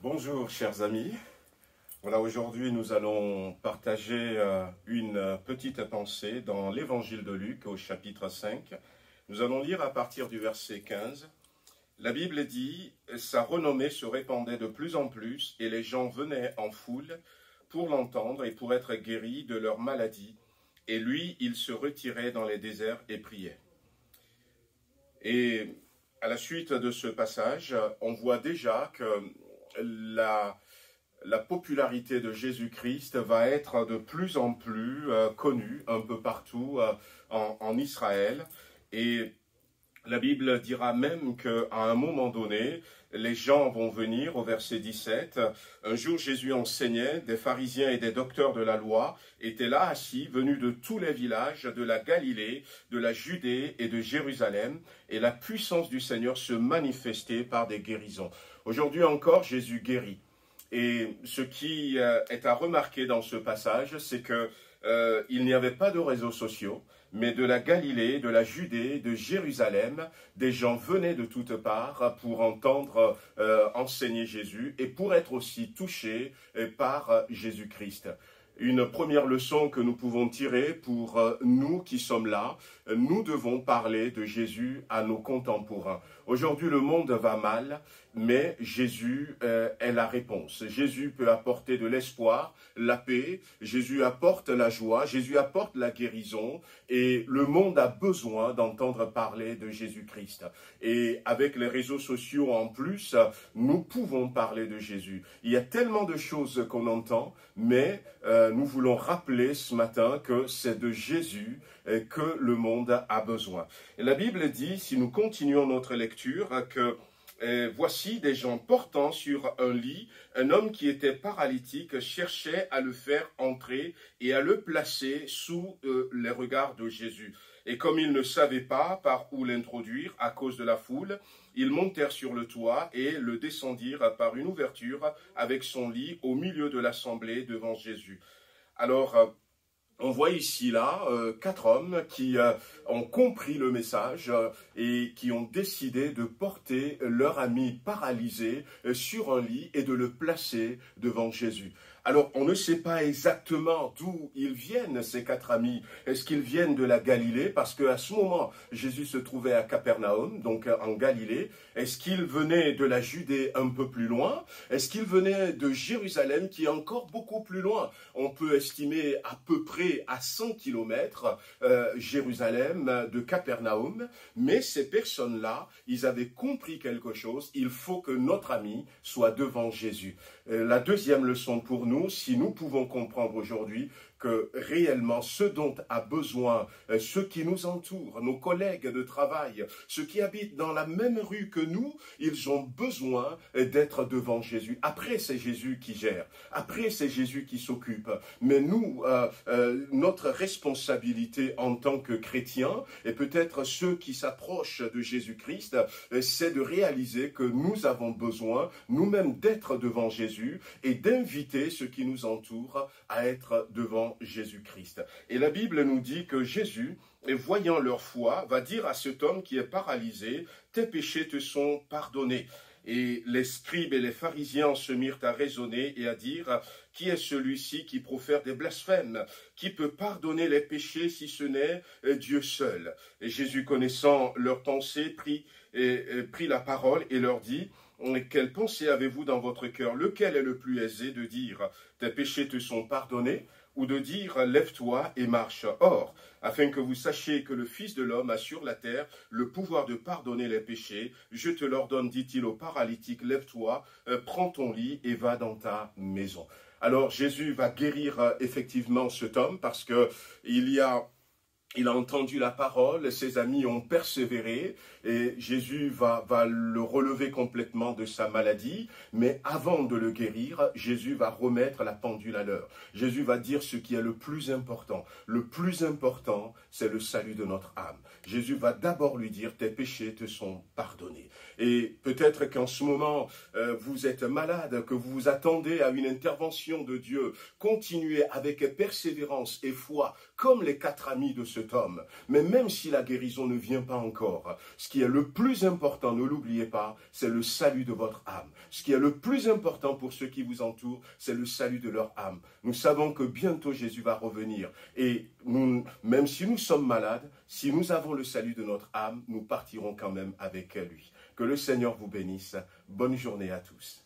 Bonjour chers amis, voilà aujourd'hui nous allons partager une petite pensée dans l'évangile de Luc au chapitre 5. Nous allons lire à partir du verset 15. La Bible dit « Sa renommée se répandait de plus en plus et les gens venaient en foule pour l'entendre et pour être guéris de leur maladie. Et lui, il se retirait dans les déserts et priait. » Et à la suite de ce passage, on voit déjà que la popularité de Jésus-Christ va être de plus en plus connue un peu partout en Israël. Et la Bible dira même qu'à un moment donné, les gens vont venir, au verset 17, un jour Jésus enseignait, des pharisiens et des docteurs de la loi étaient là assis, venus de tous les villages, de la Galilée, de la Judée et de Jérusalem, et la puissance du Seigneur se manifestait par des guérisons. Aujourd'hui encore, Jésus guérit. Et ce qui est à remarquer dans ce passage, c'est que il n'y avait pas de réseaux sociaux, mais de la Galilée, de la Judée, de Jérusalem, des gens venaient de toutes parts pour entendre enseigner Jésus et pour être aussi touchés par Jésus-Christ. Une première leçon que nous pouvons tirer pour nous qui sommes là, nous devons parler de Jésus à nos contemporains. Aujourd'hui, le monde va mal, mais Jésus est la réponse. Jésus peut apporter de l'espoir, la paix, Jésus apporte la joie, Jésus apporte la guérison, et le monde a besoin d'entendre parler de Jésus-Christ. Et avec les réseaux sociaux en plus, nous pouvons parler de Jésus. Il y a tellement de choses qu'on entend, mais nous voulons rappeler ce matin que c'est de Jésus que le monde a besoin. Et la Bible dit, si nous continuons notre lecture, que voici des gens portant sur un lit un homme qui était paralytique cherchait à le faire entrer et à le placer sous les regards de Jésus. Et comme ils ne savaient pas par où l'introduire à cause de la foule, ils montèrent sur le toit et le descendirent par une ouverture avec son lit au milieu de l'assemblée devant Jésus. Alors, on voit ici là 4 hommes qui ont compris le message et qui ont décidé de porter leur ami paralysé sur un lit et de le placer devant Jésus. Alors, on ne sait pas exactement d'où ils viennent, ces 4 amis. Est-ce qu'ils viennent de la Galilée? Parce qu'à ce moment, Jésus se trouvait à Capernaum, donc en Galilée. Est-ce qu'ils venaient de la Judée un peu plus loin? Est-ce qu'ils venaient de Jérusalem, qui est encore beaucoup plus loin? On peut estimer à peu près à 100 kilomètres Jérusalem de Capernaum. Mais ces personnes-là, ils avaient compris quelque chose. Il faut que notre ami soit devant Jésus. La deuxième leçon pour nous, si nous pouvons comprendre aujourd'hui que réellement ce dont a besoin ceux qui nous entourent, nos collègues de travail, ceux qui habitent dans la même rue que nous, ils ont besoin d'être devant Jésus. Après, c'est Jésus qui gère. Après, c'est Jésus qui s'occupe. Mais nous, notre responsabilité en tant que chrétiens, et peut-être ceux qui s'approchent de Jésus-Christ, c'est de réaliser que nous avons besoin, nous-mêmes, d'être devant Jésus et d'inviter ceux qui nous entourent à être devant Jésus-Christ. Et la Bible nous dit que Jésus, voyant leur foi, va dire à cet homme qui est paralysé, « Tes péchés te sont pardonnés ». Et les scribes et les pharisiens se mirent à raisonner et à dire « Qui est celui-ci qui profère des blasphèmes? Qui peut pardonner les péchés si ce n'est Dieu seul ?» Et Jésus, connaissant leurs pensées, prit la parole et leur dit « Quelle pensée avez-vous dans votre cœur? Lequel est le plus aisé de dire « Tes péchés te sont pardonnés » ou de dire « Lève-toi et marche ». Or, afin que vous sachiez que le Fils de l'homme a sur la terre le pouvoir de pardonner les péchés, je te l'ordonne, dit-il au paralytique, lève-toi, prends ton lit et va dans ta maison. Alors Jésus va guérir effectivement cet homme parce que il a entendu la parole, ses amis ont persévéré et Jésus va le relever complètement de sa maladie. Mais avant de le guérir, Jésus va remettre la pendule à l'heure. Jésus va dire ce qui est le plus important. Le plus important, c'est le salut de notre âme. Jésus va d'abord lui dire, tes péchés te sont pardonnés. Et peut-être qu'en ce moment, vous êtes malade, que vous vous attendez à une intervention de Dieu. Continuez avec persévérance et foi, comme les 4 amis de ce cet homme. Mais même si la guérison ne vient pas encore, ce qui est le plus important, ne l'oubliez pas, c'est le salut de votre âme. Ce qui est le plus important pour ceux qui vous entourent, c'est le salut de leur âme. Nous savons que bientôt Jésus va revenir. Et nous, même si nous sommes malades, si nous avons le salut de notre âme, nous partirons quand même avec lui. Que le Seigneur vous bénisse. Bonne journée à tous.